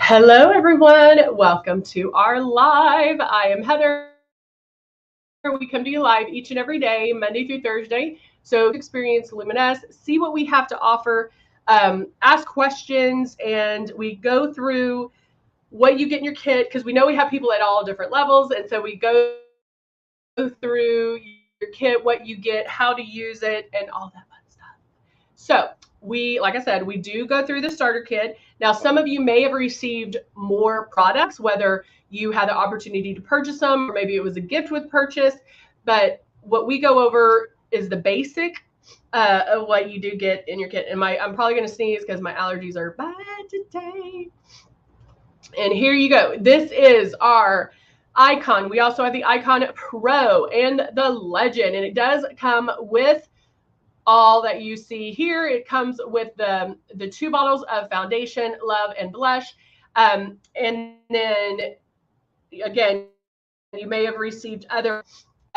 Hello, everyone. Welcome to our live. I am Heather. We come to you live each and every day, Monday through Thursday. So experience Luminess, see what we have to offer, ask questions, and we go through what you get in your kit because we know we have people at all different levels. And so we go through your kit, what you get, how to use it, and all that fun stuff. So like I said, we do go through the starter kit. Now, some of you may have received more products, whether you had the opportunity to purchase them, or maybe it was a gift with purchase. But what we go over is the basic of what you do get in your kit. And I'm probably going to sneeze because my allergies are bad today. And here you go. This is our Icon. We also have the Icon Pro and the Legend, and it does come with all that you see here. It comes with the 2 bottles of foundation, love, and blush. And then again, you may have received other,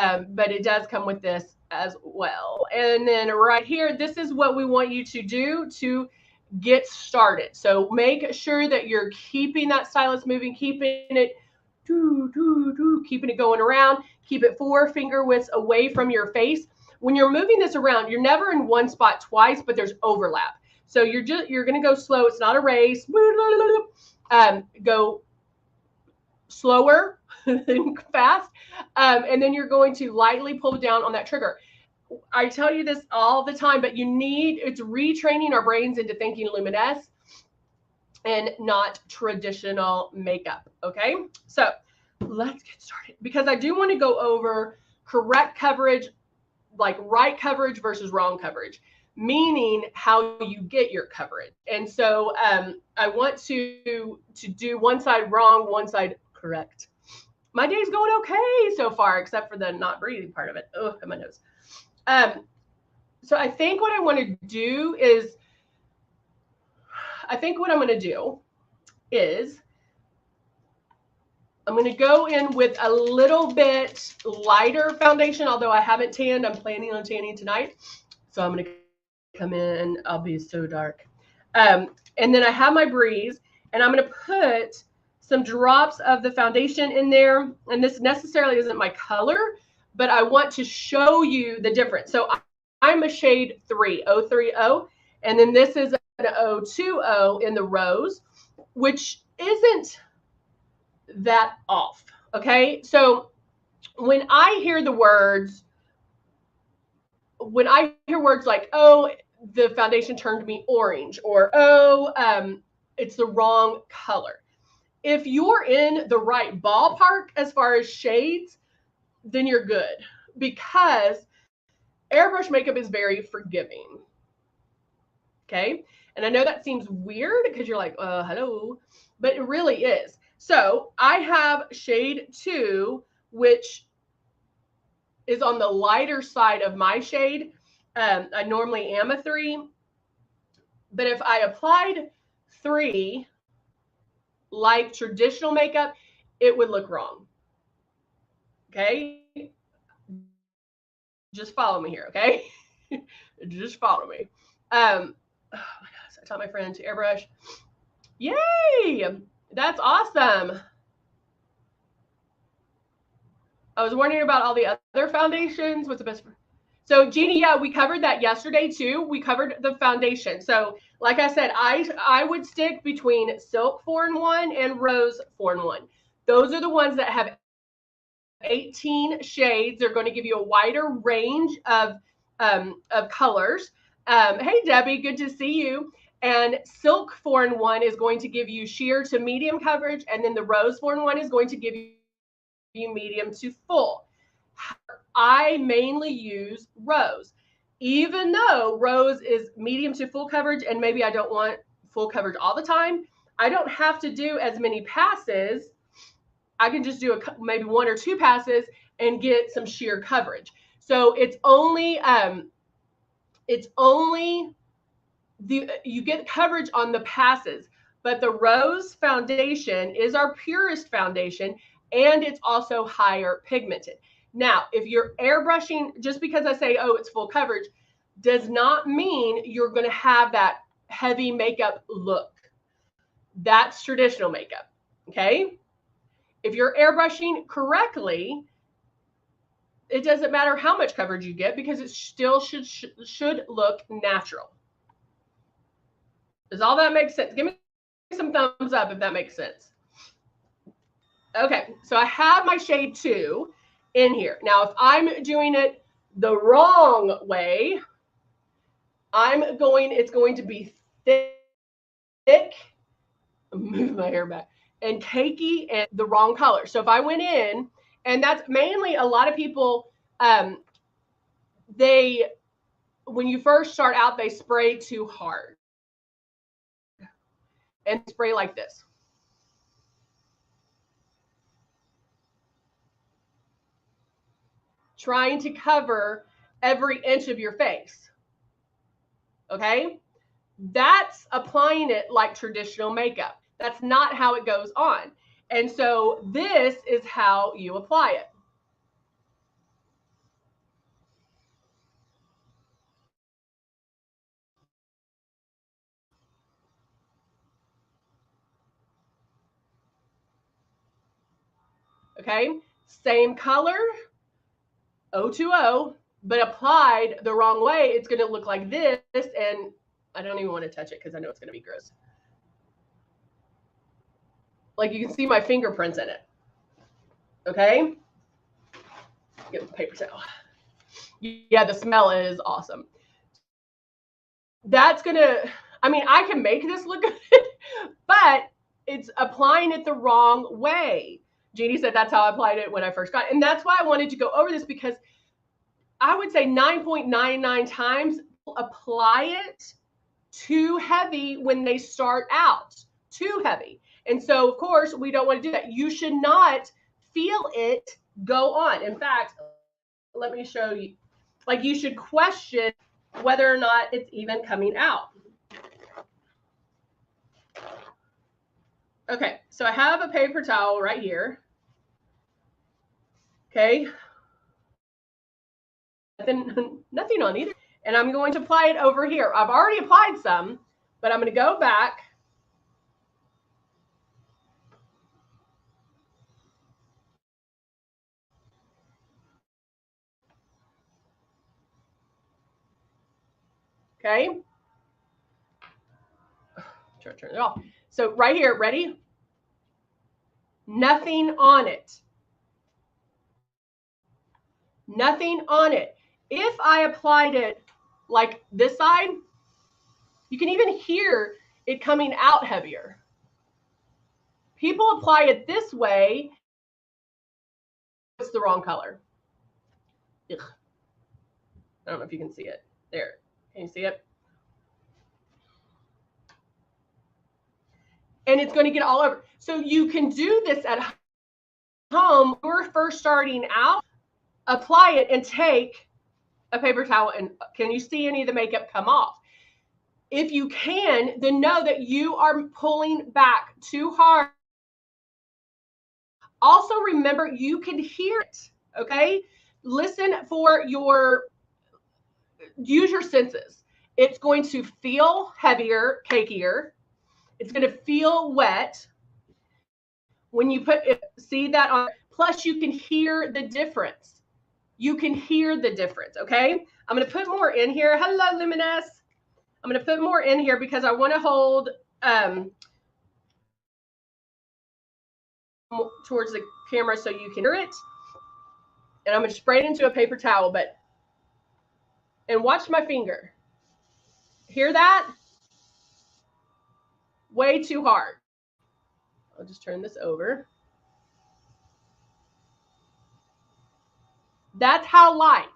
but it does come with this as well. And then right here, this is what we want you to do to get started. So make sure that you're keeping that stylus moving, keeping it keeping it going around. Keep it 4 finger widths away from your face. When you're moving this around, you're never in one spot twice, but there's overlap. So you're going to go slow. It's not a race. Go slower than fast. And then you're going to lightly pull down on that trigger. I tell you this all the time, but it's retraining our brains into thinking Luminess and not traditional makeup. Okay. So let's get started because I do want to go over correct coverage, like right coverage versus wrong coverage, meaning how you get your coverage. And so I want to do one side wrong, one side correct. My day's going okay so far, except for the not breathing part of it. Oh, in my nose. So I think what I want to do is, I'm going to go in with a little bit lighter foundation, although I haven't tanned. I'm planning on tanning tonight. So I'm going to come in. I'll be so dark. And then I have my Breeze, and I'm going to put some drops of the foundation in there. And this necessarily isn't my color, but I want to show you the difference. So I'm a shade 3, 030, and then this is an 020 in the rose, which isn't that off. Okay. So when I hear words like, oh, the foundation turned me orange, or, oh, it's the wrong color. If you're in the right ballpark as far as shades, then you're good, because airbrush makeup is very forgiving. Okay. And I know that seems weird because you're like, hello, but it really is. So I have shade 2, which is on the lighter side of my shade. I normally am a 3, but if I applied 3 like traditional makeup, it would look wrong. Okay. Just follow me here. Okay. Just follow me. Oh my gosh, I taught my friend to airbrush. Yay. That's awesome. I was wondering about all the other foundations. What's the best? So Jeannie, yeah, we covered that yesterday too. We covered the foundation. So like I said, I would stick between Silk 4-in-1 and Rose 4-in-1. Those are the ones that have 18 shades. They're going to give you a wider range of colors. Hey, Debbie, good to see you. And Silk 4-in-1 is going to give you sheer to medium coverage, and then the Rose 4-in-1 is going to give you medium to full. I mainly use Rose, even though Rose is medium to full coverage, and maybe I don't want full coverage all the time. I don't have to do as many passes. I can just do maybe 1 or 2 passes and get some sheer coverage. So it's only you get coverage on the passes, but the Rose foundation is our purest foundation, and it's also higher pigmented. Now, if you're airbrushing, just because I say, oh, it's full coverage, does not mean you're going to have that heavy makeup look. That's traditional makeup, okay? If you're airbrushing correctly, it doesn't matter how much coverage you get because it still should look natural. Does all that make sense? Give me some thumbs up if that makes sense. Okay, so I have my shade 2 in here. Now, if I'm doing it the wrong way, it's going to be thick, move my hair back, and cakey and the wrong color. So if I went in, and that's mainly a lot of people, when you first start out, they spray too hard and spray like this. Trying to cover every inch of your face. Okay? That's applying it like traditional makeup. That's not how it goes on. And so this is how you apply it. Okay? Same color, O2O, but applied the wrong way, it's going to look like this. And I don't even want to touch it because I know it's going to be gross. Like you can see my fingerprints in it. Okay? Get the paper towel. Yeah, the smell is awesome. That's going to, I mean, I can make this look good, but it's applying it the wrong way. Jeannie said that's how I applied it when I first got it. And that's why I wanted to go over this, because I would say 9.99 times apply it too heavy when they start out, too heavy. And so, of course, we don't want to do that. You should not feel it go on. In fact, let me show you. Like, you should question whether or not it's even coming out. Okay, so I have a paper towel right here. Okay. Nothing on either. And I'm going to apply it over here. I've already applied some, but I'm going to go back. Okay. Turn it off. So right here, ready? Nothing on it. Nothing on it. If I applied it like this side, you can even hear it coming out heavier. People apply it this way. It's the wrong color. Ugh. I don't know if you can see it. There. Can you see it? And it's going to get all over. So you can do this at home. You're first starting out, apply it and take a paper towel, and can you see any of the makeup come off? If you can, then know that you are pulling back too hard. Also, remember, you can hear it, okay? Listen for use your senses. It's going to feel heavier, cakier. It's going to feel wet. When you see that on, plus you can hear the difference. You can hear the difference, okay? I'm going to put more in here. Hello, Luminess. I'm going to put more in here because I want to hold towards the camera so you can hear it. And I'm going to spray it into a paper towel, and watch my finger. Hear that? Way too hard. I'll just turn this over. That's how light.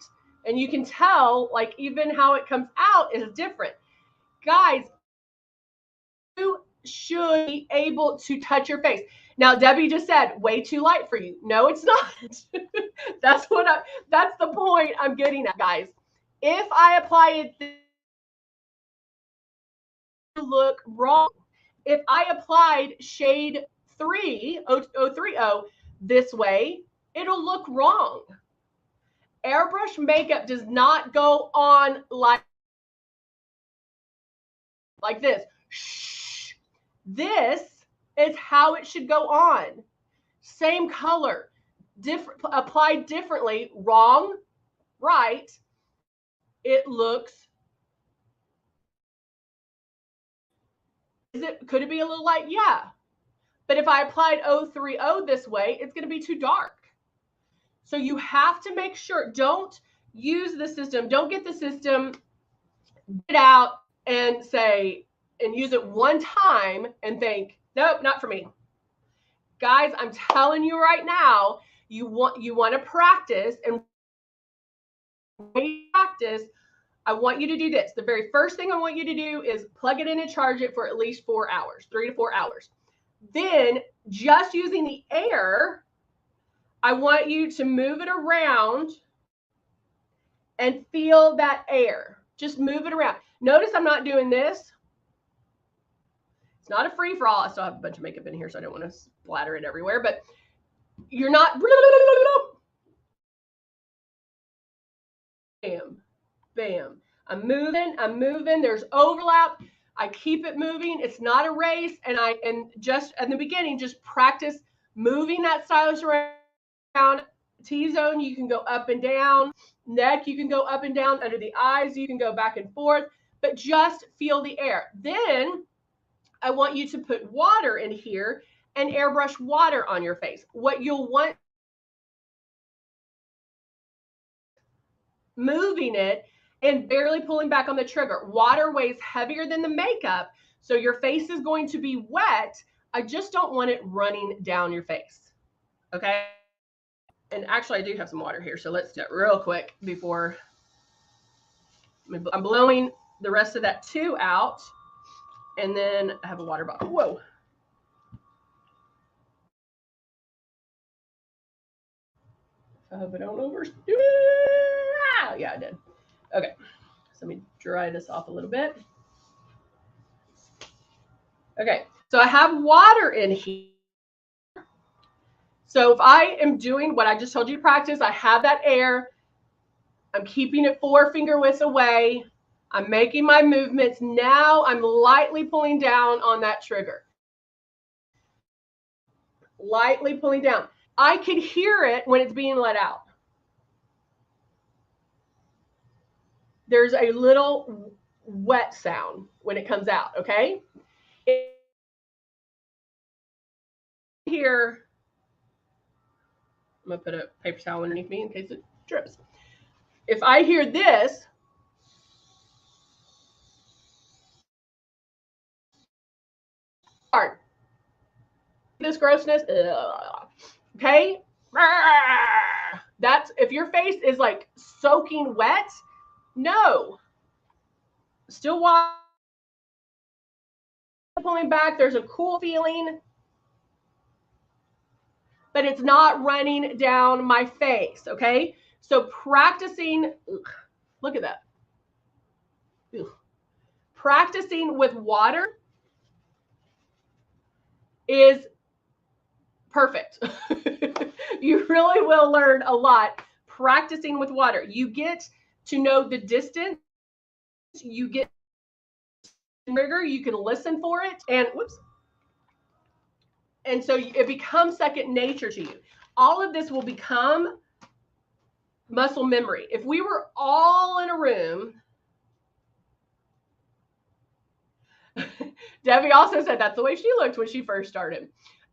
And you can tell, like, even how it comes out is different. Guys, you should be able to touch your face. Now, Debbie just said, way too light for you. No, it's not. That's the point I'm getting at, guys. If I apply it, look wrong. If I applied shade 3, 030, this way, it'll look wrong. Airbrush makeup does not go on like this. Shh. This is how it should go on. Same color, applied differently, wrong, right. It looks, could it be a little light? Yeah. But if I applied 030 this way, it's going to be too dark. So you have to make sure, don't use the system, don't get the system, get out and say, and use it one time and think, nope, not for me. Guys, I'm telling you right now, you want to practice, and practice, I want you to do this. The very first thing I want you to do is plug it in and charge it for at least 4 hours, 3 to 4 hours. Then just using the air, I want you to move it around and feel that air. Just move it around. Notice I'm not doing this. It's not a free for all. I still have a bunch of makeup in here, so I don't want to splatter it everywhere, but you're not. Bam, bam. I'm moving. There's overlap. I keep it moving. It's not a race. And just in the beginning, just practice moving that stylus around. T-zone, you can go up and down. Neck, you can go up and down. Under the eyes, you can go back and forth. But just feel the air. Then I want you to put water in here and airbrush water on your face. What you'll want, moving it and barely pulling back on the trigger. Water weighs heavier than the makeup, so your face is going to be wet. I just don't want it running down your face, okay? And actually, I do have some water here, so let's do it real quick before I'm blowing the rest of that 2 out, and then I have a water bottle. Whoa. I hope I don't overdo it. Ah, yeah, I did. Okay, so let me dry this off a little bit. Okay, so I have water in here. So if I am doing what I just told you to practice, I have that air. I'm keeping it 4 finger widths away. I'm making my movements. Now I'm lightly pulling down on that trigger. Lightly pulling down. I can hear it when it's being let out. There's a little wet sound when it comes out, okay? Here, I'm gonna put a paper towel underneath me in case it drips. If I hear this, hard. This grossness, okay? That's, if your face is like soaking wet, no. Still water pulling back. There's a cool feeling, but it's not running down my face, okay? So practicing, look at that. Practicing with water is perfect. You really will learn a lot practicing with water. You get to know the distance. You get trigger. You can listen for it. And whoops. And so it becomes second nature to you. All of this will become muscle memory. If we were all in a room, Debbie also said that's the way she looked when she first started.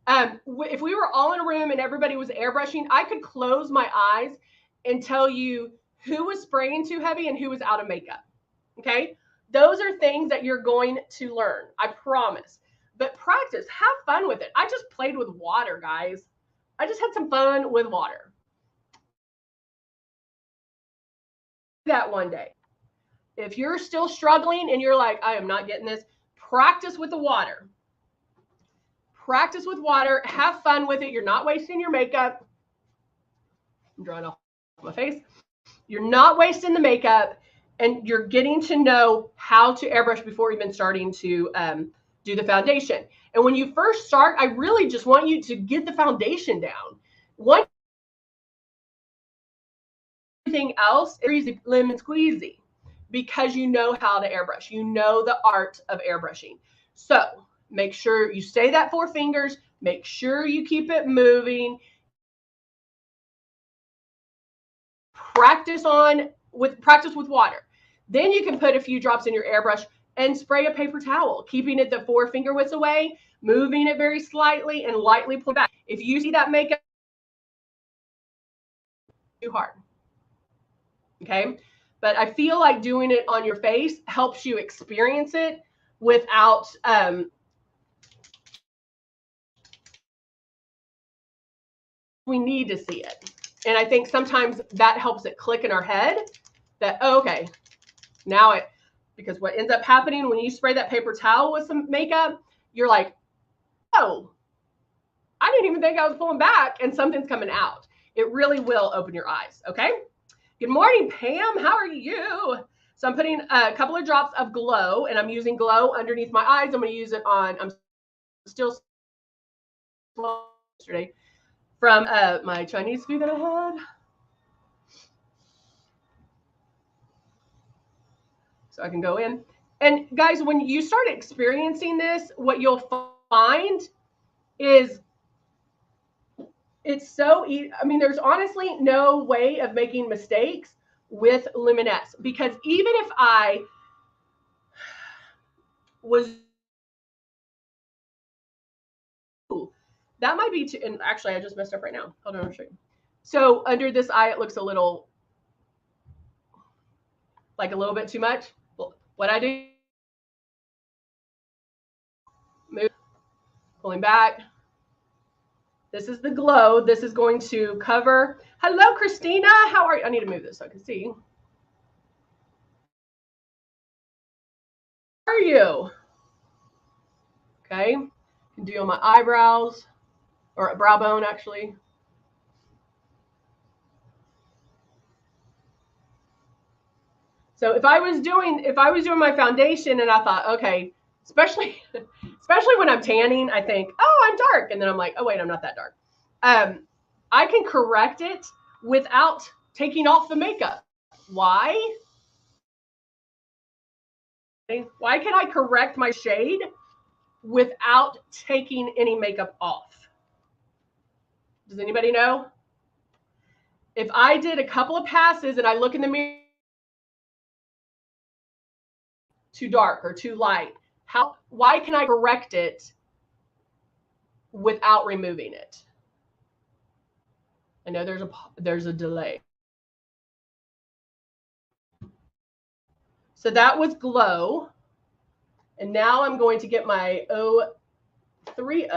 If we were all in a room and everybody was airbrushing, I could close my eyes and tell you who was spraying too heavy and who was out of makeup. Okay? Those are things that you're going to learn. I promise. But practice, have fun with it. I just played with water, guys. I just had some fun with water. That one day. If you're still struggling and you're like, I am not getting this, practice with the water. Practice with water. Have fun with it. You're not wasting your makeup. I'm drawing off my face. You're not wasting the makeup, and you're getting to know how to airbrush before even starting to do the foundation. And when you first start, I really just want you to get the foundation down. One thing else is lemon squeezy, because you know how to airbrush. You know the art of airbrushing. So Make sure you stay that 4 fingers. Make sure you keep it moving. Practice with water. Then you can put a few drops in your airbrush and spray a paper towel, keeping it the 4 finger widths away, moving it very slightly and lightly pull back. If you see that makeup too hard, okay? But I feel like doing it on your face helps you experience it without we need to see it. And I think sometimes that helps it click in our head that, oh, okay, now it, because what ends up happening when you spray that paper towel with some makeup, you're like, oh, I didn't even think I was pulling back and something's coming out. It really will open your eyes, okay? Good morning, Pam. How are you? So I'm putting a couple of drops of glow, and I'm using glow underneath my eyes. I'm going to use it on, I'm still yesterday from my Chinese food that I had. So I can go in. And guys, when you start experiencing this, what you'll find is it's so easy. I mean, there's honestly no way of making mistakes with Luminess, because even if I was, that might be too, and actually I just messed up right now. Hold on, I'll show you. So under this eye, it looks a little, like a little bit too much. What I do, move, pulling back. This is the glow. This is going to cover. Hello, Christina. How are you? I need to move this so I can see. How are you? Okay. Can do on my eyebrows, or a brow bone actually. So if I was doing my foundation and I thought, okay, especially when I'm tanning, I think, oh, I'm dark, and then I'm like, oh wait, I'm not that dark. I can correct it without taking off the makeup. Why? Why can I correct my shade without taking any makeup off? Does anybody know? If I did a couple of passes and I look in the mirror, too dark or too light, why can I correct it without removing it? I know there's a delay. So that was glow. And now I'm going to get my 030.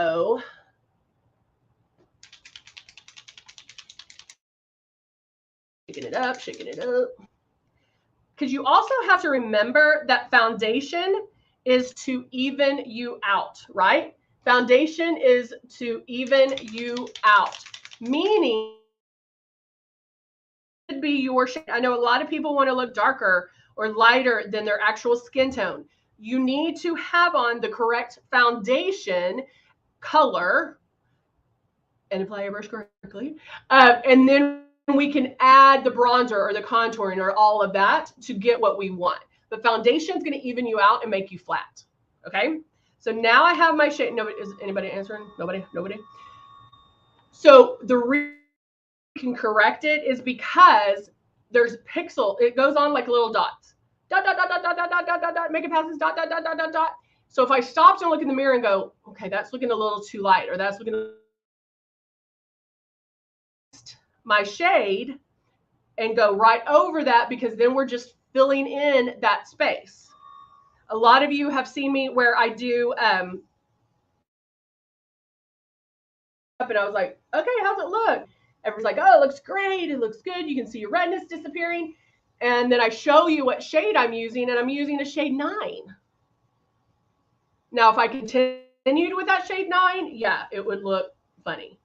Shaking it up. Because you also have to remember that foundation is to even you out, right? Foundation is to even you out, meaning it should be your shade. I know a lot of people want to look darker or lighter than their actual skin tone. You need to have on the correct foundation color and apply your brush correctly. And then we can add the bronzer or the contouring or all of that to get what we want. But foundation is going to even you out and make you flat. Okay. So now I have my shade. Nobody, is anybody answering? Nobody. So the reason we can correct it is because there's pixel. It goes on like little dots. Dot, dot, dot, dot, dot, dot, dot, dot, dot, make it passes, dot, dot, dot, dot, dot, dot. So if I stopped and look in the mirror and go, okay, that's looking a little too light, or that's looking my shade and go right over that, because then we're just filling in that space. A lot of you have seen me where I do and I was like, okay, how's it look? Everyone's like, oh, it looks great. It looks good. You can see your redness disappearing. And then I show you what shade I'm using, and I'm using a shade 9. Now, if I continued with that shade 9, yeah, it would look funny.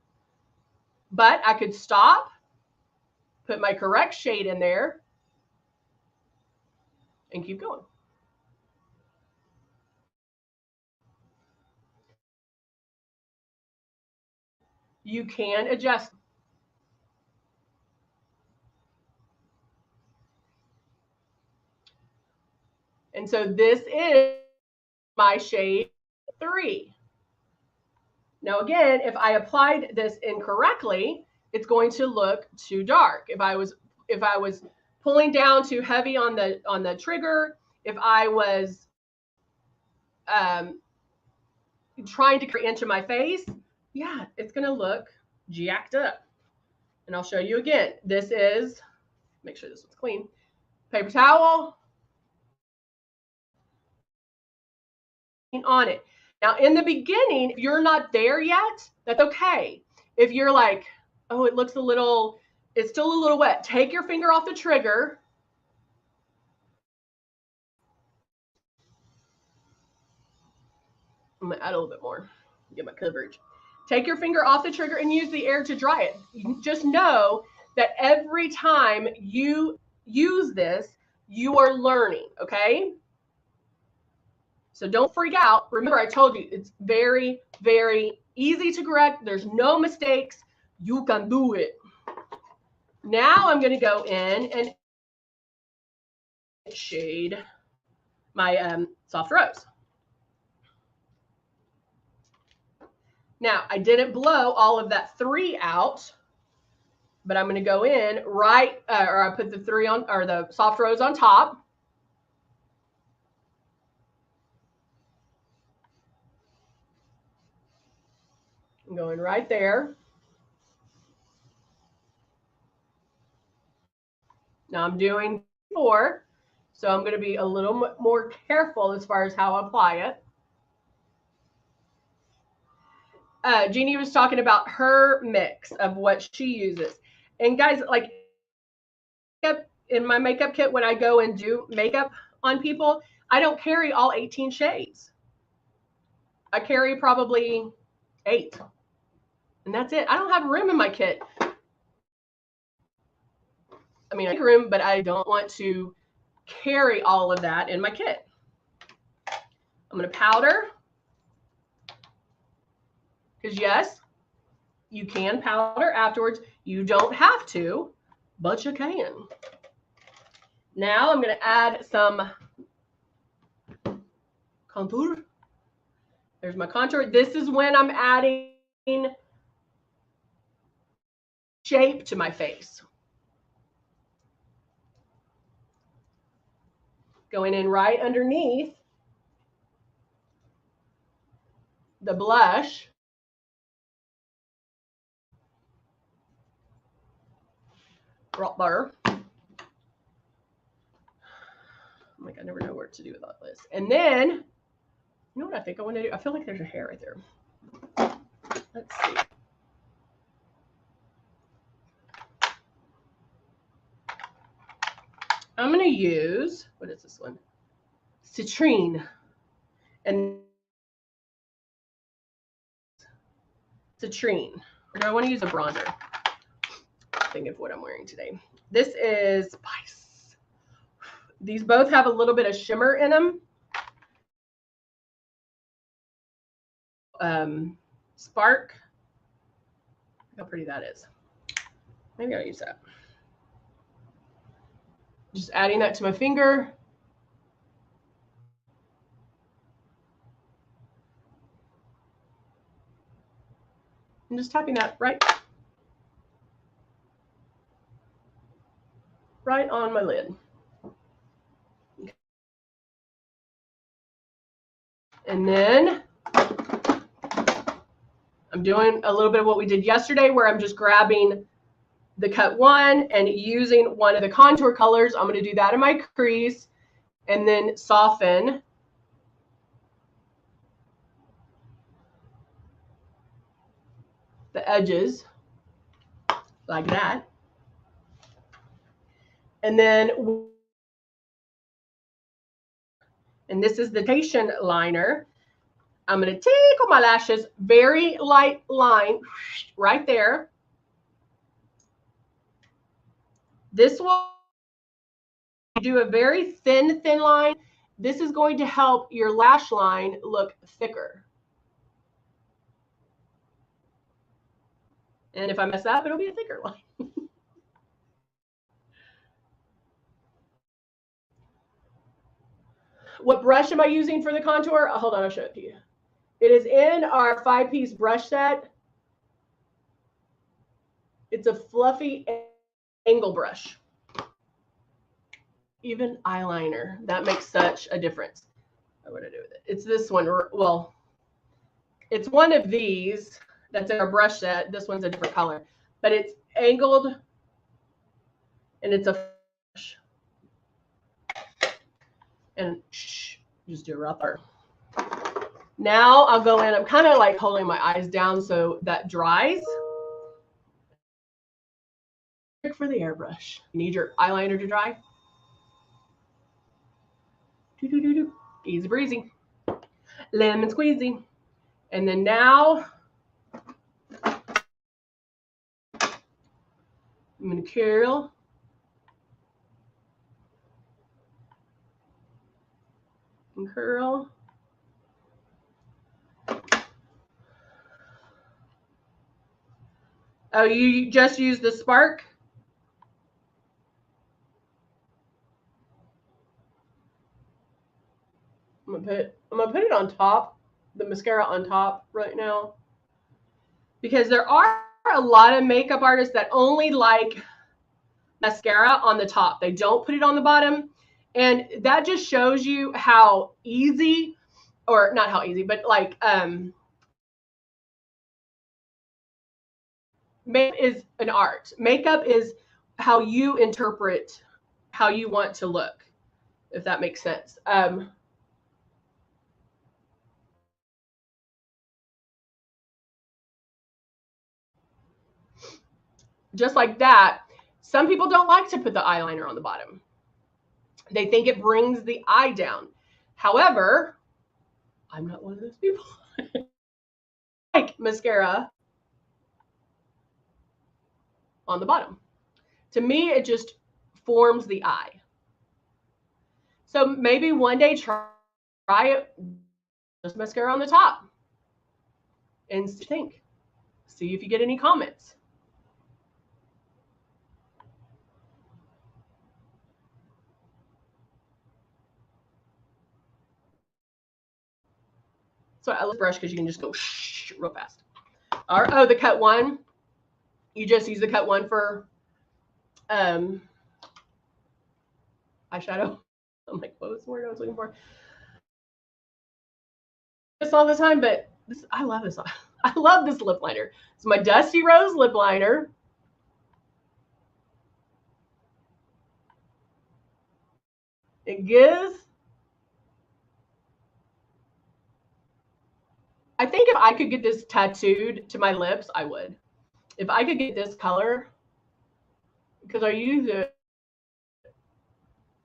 But I could stop, put my correct shade in there, and keep going. You can adjust. And so this is my shade 3. Now again, if I applied this incorrectly, it's going to look too dark. If I was pulling down too heavy on the trigger, if I was trying to create into my face, yeah, it's going to look jacked up. And I'll show you again. This is, make sure this one's clean, paper towel on it. Now, in the beginning, if you're not there yet, that's okay. If you're like, oh, it looks it's still a little wet, take your finger off the trigger. I'm going to add a little bit more, get my coverage. Take your finger off the trigger and use the air to dry it. You just know that every time you use this, you are learning, okay? So don't freak out. Remember, I told you, it's very, very easy to correct. There's no mistakes. You can do it. Now I'm going to go in and shade my soft rose. Now, I didn't blow all of that 3 out, but I'm going to go in or I put the 3 on, or the soft rose on top. I'm going right there. Now I'm doing 4, so I'm going to be a little more careful as far as how I apply it. Jeannie was talking about her mix of what she uses. And guys, like in my makeup kit, when I go and do makeup on people, I don't carry all 18 shades. I carry probably 8. And that's it. I don't have room in my kit. I mean, I have room, but I don't want to carry all of that in my kit. I'm going to powder. Because yes, you can powder afterwards. You don't have to, but you can. Now I'm going to add some contour. There's my contour. This is when I'm adding shape to my face. Going in right underneath the blush. Right there. I'm like, I never know what to do with all this. And then, you know what I think I want to do? I feel like there's a hair right there. Let's see. I'm going to use, what is this one? Citrine. And citrine. Or do I want to use a bronzer? Think of what I'm wearing today. This is Spice. These both have a little bit of shimmer in them. Spark. Look how pretty that is. Maybe I'll use that. Just adding that to my finger. And just tapping that right on my lid. And then I'm doing a little bit of what we did yesterday, where I'm just grabbing the cut 1 and using one of the contour colors. I'm going to do that in my crease and then soften the edges like that. And then, and this is the foundation liner. I'm going to tickle my lashes, very light line right there. This will do a very thin line. This is going to help your lash line look thicker. And if I mess up, it'll be a thicker line. What brush am I using for the contour? Hold on, I'll show it to you. It is in our 5-piece brush set. It's a fluffy angle brush. Even eyeliner, that makes such a difference. What do I do with it? It's this one. Well, it's one of these that's in our brush set. This one's a different color, but it's angled and it's a brush. And just do it right there. Now I'll go in. I'm kind of like holding my eyes down so that dries. For the airbrush, you need your eyeliner to dry. Easy breezy, lemon squeezy. And then now I'm going to curl. And curl. Oh, you just use the spark? I'm gonna put it on top, the mascara on top right now, because there are a lot of makeup artists that only like mascara on the top. They don't put it on the bottom, and that just shows you how easy, or not how easy, but like makeup is an art. Makeup is how you interpret how you want to look, if that makes sense. Just like that, some people don't like to put the eyeliner on the bottom. They think it brings the eye down. However, I'm not one of those people. Like mascara on the bottom. To me, it just forms the eye. So maybe one day try it, just mascara on the top, and think. See if you get any comments. So I love brush because you can just go real fast. All right. Oh, the cut one. You just use the cut one for eyeshadow. I'm like, what was the word I was looking for? This all the time, but this, I love this. I love this lip liner. It's my Dusty Rose lip liner. It gives. I think if I could get this tattooed to my lips, I would. If I could get this color, because I use it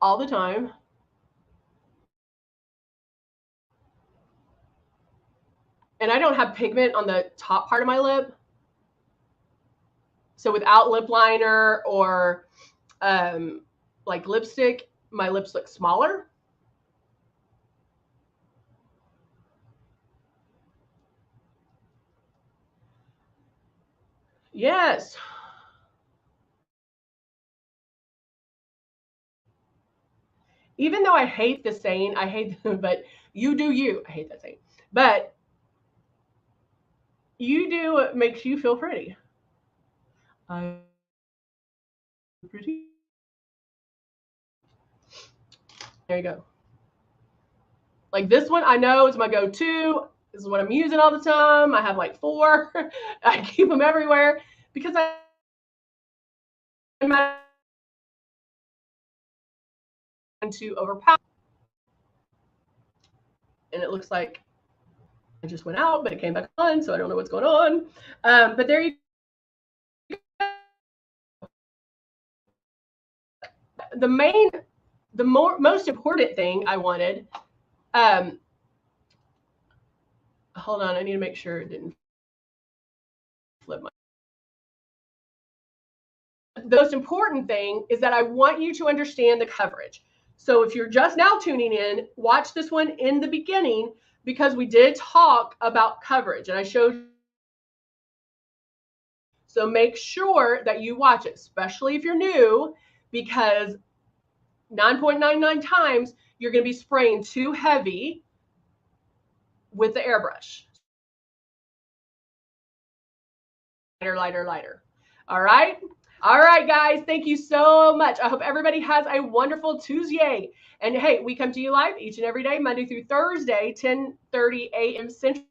all the time. And I don't have pigment on the top part of my lip. So without lip liner or like lipstick, my lips look smaller. Yes. Even though I hate the saying, I hate, but you do you. I hate that saying. But you do what makes you feel pretty. I'm pretty. There you go. Like this one, I know is my go-to. This is what I'm using all the time. I have like 4. I keep them everywhere because I'm to overpower. And it looks like it just went out, but it came back on, so I don't know what's going on. But there you go. The most important thing I wanted, hold on, I need to make sure it didn't flip my. The most important thing is that I want you to understand the coverage. So if you're just now tuning in, watch this one in the beginning because we did talk about coverage and I showed. So make sure that you watch it, especially if you're new, because 9.99 times you're going to be spraying too heavy with the airbrush. lighter, lighter. All right. All right, guys. Thank you so much. I hope everybody has a wonderful Tuesday. And hey, we come to you live each and every day, Monday through Thursday, 10:30 a.m. Central